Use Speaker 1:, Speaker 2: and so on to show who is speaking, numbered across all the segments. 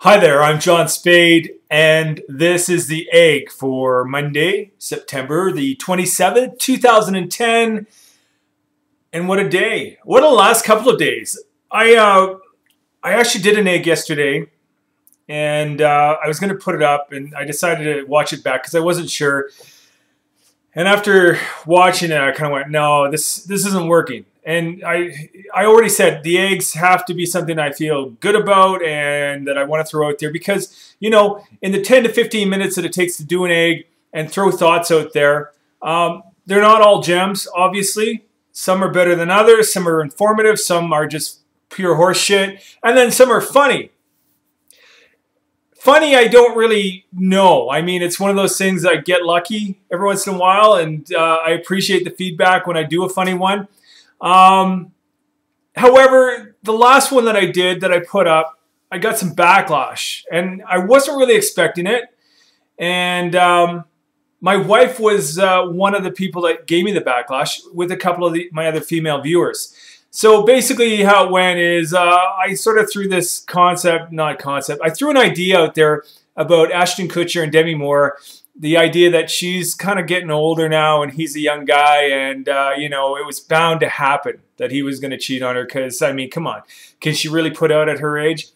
Speaker 1: Hi there, I'm John Spade, and this is the egg for Monday, September the 27th, 2010. And what a day. What a last couple of days. I actually did an egg yesterday, and I was going to put it up, and I decided to watch it back because I wasn't sure. And after watching it, I kind of went, no, this isn't working. And I already said the eggs have to be something I feel good about and that I want to throw out there because, you know, in the 10 to 15 minutes that it takes to do an egg and throw thoughts out there, they're not all gems, obviously. Some are better than others. Some are informative. Some are just pure horse shit. And then some are funny. Funny, I don't really know. I mean, it's one of those things I get lucky every once in a while, and I appreciate the feedback when I do a funny one. However, the last one that I did, that I put up, I got some backlash, and I wasn't really expecting it. And my wife was one of the people that gave me the backlash with a couple of my other female viewers. So basically how it went is I sort of threw this I threw an idea out there about Ashton Kutcher and Demi Moore, the idea that she's kind of getting older now and he's a young guy, and, you know, it was bound to happen that he was going to cheat on her because, I mean, come on, can she really put out at her age?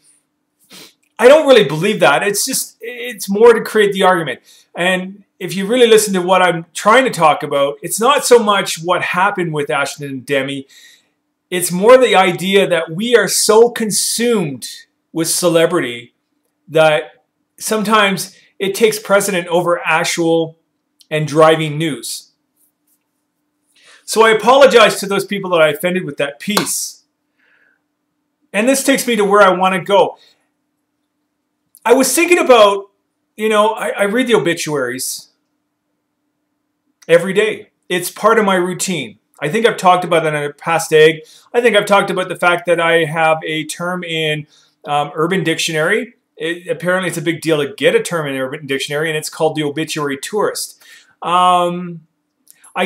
Speaker 1: I don't really believe that. It's more to create the argument. And if you really listen to what I'm trying to talk about, it's not so much what happened with Ashton and Demi. It's more the idea that we are so consumed with celebrity that sometimes it takes precedent over actual and driving news. So I apologize to those people that I offended with that piece. And this takes me to where I want to go. I was thinking about, you know, I read the obituaries every day. It's part of my routine. I think I've talked about that in a past egg. I think I've talked about the fact that I have a term in Urban Dictionary. Apparently it's a big deal to get a term in Urban Dictionary, and it's called the obituary tourist. I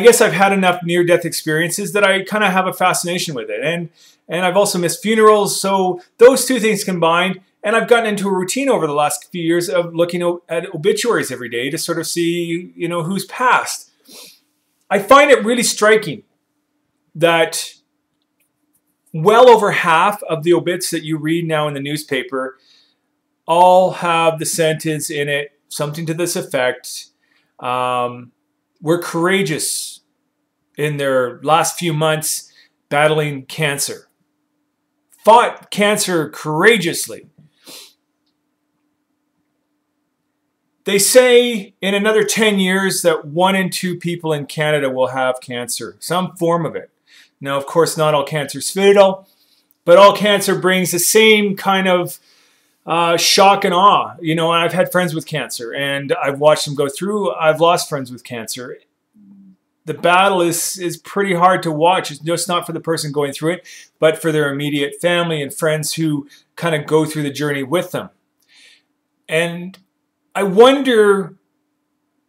Speaker 1: guess I've had enough near-death experiences that I kind of have a fascination with it. And I've also missed funerals, so those two things combined, and I've gotten into a routine over the last few years of looking at obituaries every day to sort of see, you know, who's passed. I find it really striking that well over half of the obits that you read now in the newspaper all have the sentence in it, something to this effect: were courageous in their last few months battling cancer. Fought cancer courageously. They say in another 10 years that 1 in 2 people in Canada will have cancer, some form of it. Now, of course, not all cancer is fatal, but all cancer brings the same kind of shock and awe. You know, I've had friends with cancer, and I've watched them go through. I've lost friends with cancer. The battle is pretty hard to watch. It's just not for the person going through it, but for their immediate family and friends who kind of go through the journey with them. And I wonder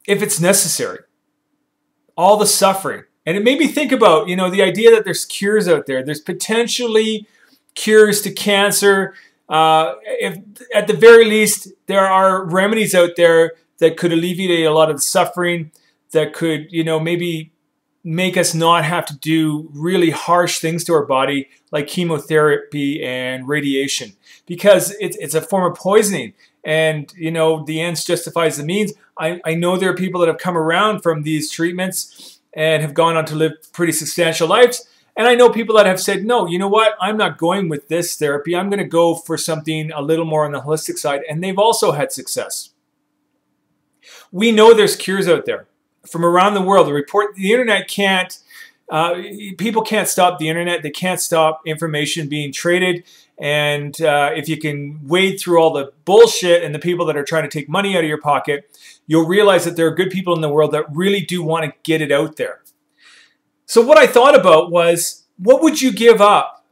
Speaker 1: if it's necessary, all the suffering. And it made me think about, you know, the idea that there's cures out there. There's potentially cures to cancer. If at the very least, there are remedies out there that could alleviate a lot of the suffering, that could, you know, maybe make us not have to do really harsh things to our body, like chemotherapy and radiation, because it's a form of poisoning. And, you know, the ends justifies the means. I know there are people that have come around from these treatments and have gone on to live pretty substantial lives. And I know people that have said, no, you know what? I'm not going with this therapy. I'm going to go for something a little more on the holistic side. And they've also had success. We know there's cures out there from around the world. The internet can't, people can't stop the internet. They can't stop information being traded. And if you can wade through all the bullshit and the people that are trying to take money out of your pocket, you'll realize that there are good people in the world that really do want to get it out there. So what I thought about was, what would you give up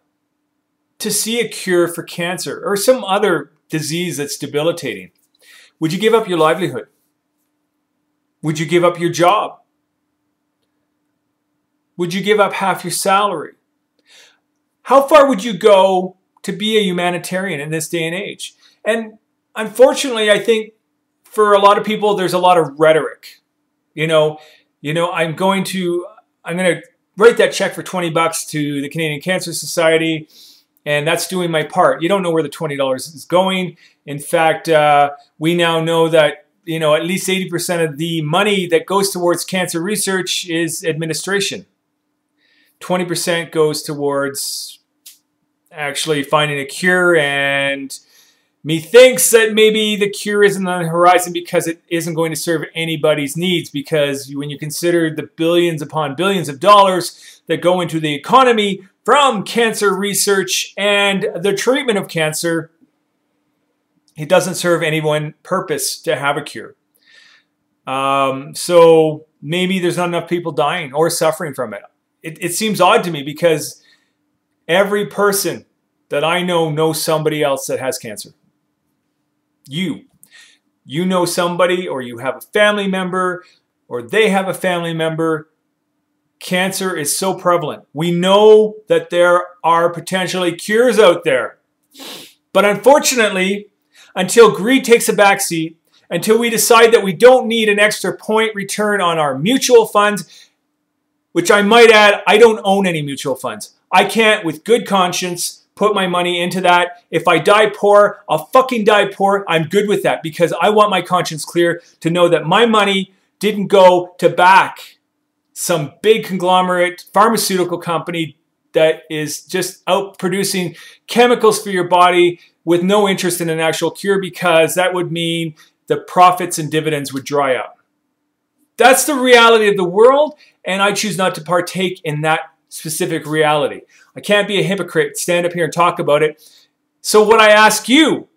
Speaker 1: to see a cure for cancer or some other disease that's debilitating? Would you give up your livelihood? Would you give up your job? Would you give up half your salary? How far would you go to be a humanitarian in this day and age? And unfortunately, I think for a lot of people, there's a lot of rhetoric. I'm going to write that check for $20 to the Canadian Cancer Society, and that's doing my part. You don't know where the $20 is going. In fact, we now know that at least 80% of the money that goes towards cancer research is administration. 20% goes towards actually finding a cure, and methinks that maybe the cure isn't on the horizon because it isn't going to serve anybody's needs, because when you consider the billions upon billions of dollars that go into the economy from cancer research and the treatment of cancer, it doesn't serve any one purpose to have a cure. So maybe there's not enough people dying or suffering from it. It seems odd to me because every person that I know knows somebody else that has cancer. You know somebody, or you have a family member, or they have a family member. Cancer is so prevalent. We know that there are potentially cures out there. But unfortunately, until greed takes a backseat, until we decide that we don't need an extra point return on our mutual funds, which I might add, I don't own any mutual funds. I can't, with good conscience, put my money into that. If I die poor, I'll fucking die poor. I'm good with that because I want my conscience clear to know that my money didn't go to back some big conglomerate pharmaceutical company that is just out producing chemicals for your body with no interest in an actual cure, because that would mean the profits and dividends would dry up. That's the reality of the world, and I choose not to partake in that specific reality. I can't be a hypocrite, stand up here and talk about it. So what I ask you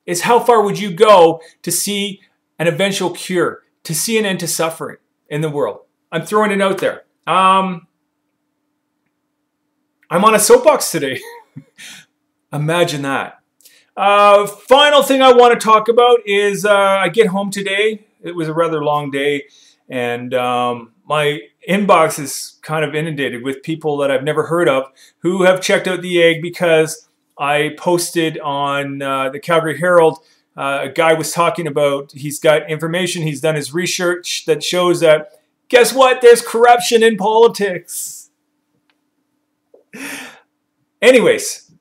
Speaker 1: is, how far would you go to see an eventual cure, to see an end to suffering in the world? I'm throwing it out there. I'm on a soapbox today. Imagine that. Final thing I want to talk about is I get home today. It was a rather long day, and my inbox is kind of inundated with people that I've never heard of who have checked out the egg because I posted on the Calgary Herald. A guy was talking about, he's got information, he's done his research that shows that, guess what? There's corruption in politics. Anyways,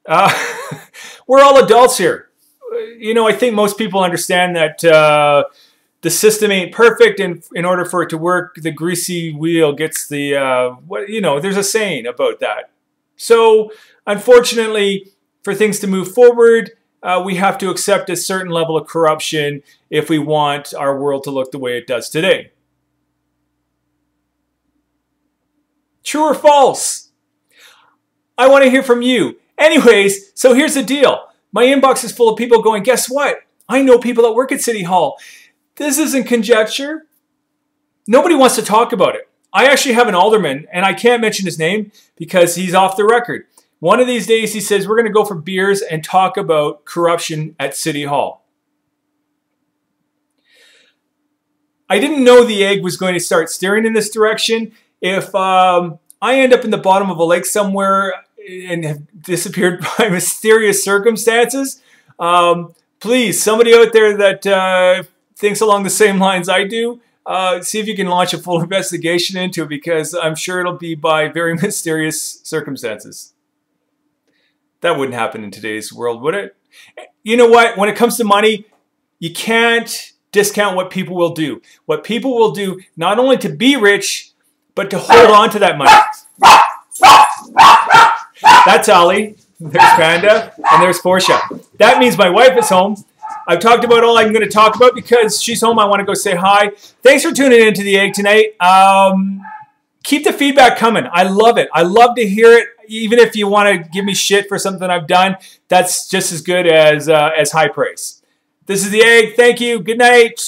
Speaker 1: we're all adults here. I think most people understand that the system ain't perfect, and in order for it to work, the greasy wheel gets the, there's a saying about that. So, unfortunately, for things to move forward, we have to accept a certain level of corruption if we want our world to look the way it does today. True or false? I want to hear from you. Anyways, so here's the deal. My inbox is full of people going, guess what? I know people that work at City Hall. This isn't conjecture. Nobody wants to talk about it. I actually have an alderman, and I can't mention his name because he's off the record. One of these days, he says, we're going to go for beers and talk about corruption at City Hall. I didn't know the egg was going to start steering in this direction. If I end up in the bottom of a lake somewhere and have disappeared by mysterious circumstances, please, somebody out there that thinks along the same lines I do, see if you can launch a full investigation into it, because I'm sure it'll be by very mysterious circumstances. That wouldn't happen in today's world, would it? You know what? When it comes to money, you can't discount what people will do. What people will do, not only to be rich, but to hold on to that money. That's Ollie. There's Panda. And there's Portia. That means my wife is home. I've talked about all I'm going to talk about because she's home. I want to go say hi. Thanks for tuning into The Egg tonight. Keep the feedback coming. I love it. I love to hear it. Even if you want to give me shit for something I've done, that's just as good as high praise. This is The Egg. Thank you. Good night.